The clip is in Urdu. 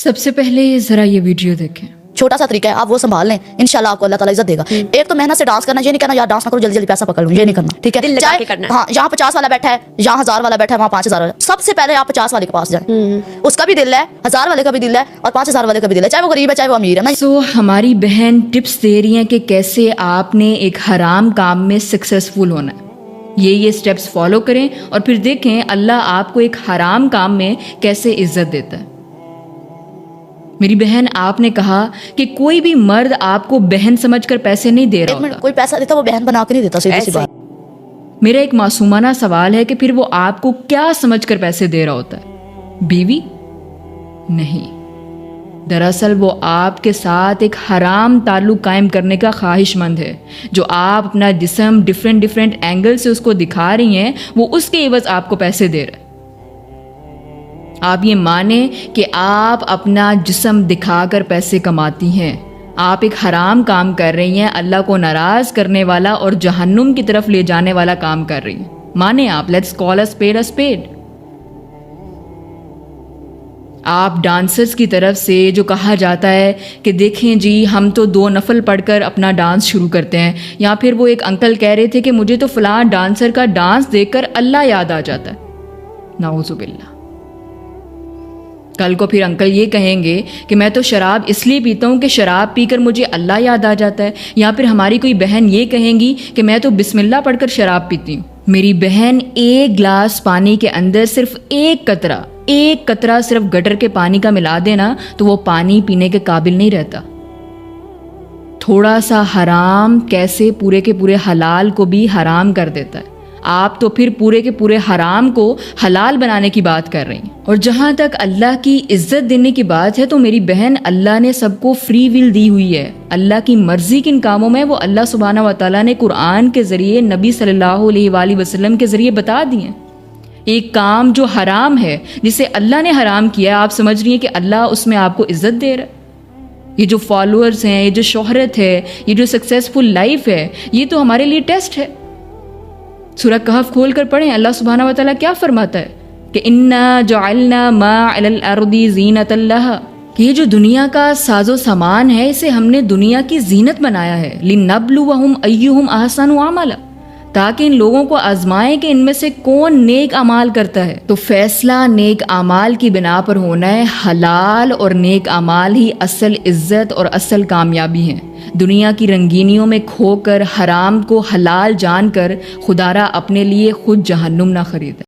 سب سے پہلے ذرا یہ ویڈیو دیکھیں. چھوٹا سا طریقہ ہے، آپ وہ سنبھال لیں، انشاءاللہ آپ کو اللہ تعالیٰ عزت دے گا. ایک تو محنت سے ڈانس کرنا، یہ نہیں کہنا یار ڈانس نہ کرو جلدی جلدی پیسہ پکڑ لوں، یہ نہیں کرنا، ٹھیک ہے. ہاں یہاں 50 والا بیٹھا ہے، یہاں 1000 والا بیٹھا ہے، وہاں 5000 والا. سب سے پہلے آپ 50 والے کے پاس جائیں. اس کا بھی دل ہے، 1000 والے کا بھی دل ہے، اور 5000 والے کا بھی دل ہے، چاہے وہ غریب ہے چاہے وہ امیر ہے. سو ہماری بہن ٹپس دے رہی ہیں کہ کیسے آپ نے ایک حرام کام میں سکسیسفل ہونا ہے. یہ سٹیپس فالو کریں اور پھر دیکھیں اللہ آپ کو ایک حرام کام میں کیسے عزت دیتا ہے. میری بہن، آپ نے کہا کہ کوئی بھی مرد آپ کو بہن سمجھ کر پیسے نہیں دے رہا ہوتا. کوئی پیسہ دیتا وہ بہن بنا کے نہیں دیتا، سیدھی سی بات. میرا ایک معصومانہ سوال ہے کہ پھر وہ آپ کو کیا سمجھ کر پیسے دے رہا ہوتا ہے؟ بیوی؟ نہیں، دراصل وہ آپ کے ساتھ ایک حرام تعلق قائم کرنے کا خواہش مند ہے. جو آپ اپنا جسم ڈیفرنٹ اینگل سے اس کو دکھا رہی ہیں، وہ اس کے عوض آپ کو پیسے دے رہا ہے. آپ یہ مانیں کہ آپ اپنا جسم دکھا کر پیسے کماتی ہیں. آپ ایک حرام کام کر رہی ہیں، اللہ کو ناراض کرنے والا اور جہنم کی طرف لے جانے والا کام کر رہی ہیں. مانیں آپ، let's call a speed a speed. آپ ڈانسرز کی طرف سے جو کہا جاتا ہے کہ دیکھیں جی ہم تو 2 نفل پڑھ کر اپنا ڈانس شروع کرتے ہیں، یا پھر وہ ایک انکل کہہ رہے تھے کہ مجھے تو فلاں ڈانسر کا ڈانس دیکھ کر اللہ یاد آ جاتا ہے. نعوذ باللہ. کل کو پھر انکل یہ کہیں گے کہ میں تو شراب اس لیے پیتا ہوں کہ شراب پی کر مجھے اللہ یاد آ جاتا ہے. یا پھر ہماری کوئی بہن یہ کہیں گی کہ میں تو بسم اللہ پڑھ کر شراب پیتی ہوں. میری بہن، ایک گلاس پانی کے اندر صرف ایک قطرہ صرف گٹر کے پانی کا ملا دینا تو وہ پانی پینے کے قابل نہیں رہتا. تھوڑا سا حرام کیسے پورے کے پورے حلال کو بھی حرام کر دیتا ہے. آپ تو پھر پورے کے پورے حرام کو حلال بنانے کی بات کر رہی ہیں. اور جہاں تک اللہ کی عزت دینے کی بات ہے تو میری بہن، اللہ نے سب کو فری ول دی ہوئی ہے. اللہ کی مرضی کن کاموں میں وہ اللہ سبحانہ و تعالیٰ نے قرآن کے ذریعے نبی صلی اللہ علیہ وآلہ وسلم کے ذریعے بتا دی ہیں. ایک کام جو حرام ہے جسے اللہ نے حرام کیا، آپ سمجھ رہی ہیں کہ اللہ اس میں آپ کو عزت دے رہا ہے. یہ جو فالوورز ہیں، یہ جو شہرت ہے، یہ جو سکسیسفل لائف ہے، یہ تو ہمارے لیے ٹیسٹ ہے. سورہ کہف کھول کر پڑھیں، اللہ سبحانہ و تعالیٰ کیا فرماتا ہے کہ انا جعلنا ما علی الارض زینۃ لہا، کہ یہ جو دنیا کا ساز و سامان ہے اسے ہم نے دنیا کی زینت بنایا ہے. لنبلوہم ایہم احسن عملا، تاکہ ان لوگوں کو آزمائیں کہ ان میں سے کون نیک اعمال کرتا ہے. تو فیصلہ نیک اعمال کی بنا پر ہونا ہے. حلال اور نیک اعمال ہی اصل عزت اور اصل کامیابی ہیں. دنیا کی رنگینیوں میں کھو کر، حرام کو حلال جان کر خدا را اپنے لیے خود جہنم نہ خریدے.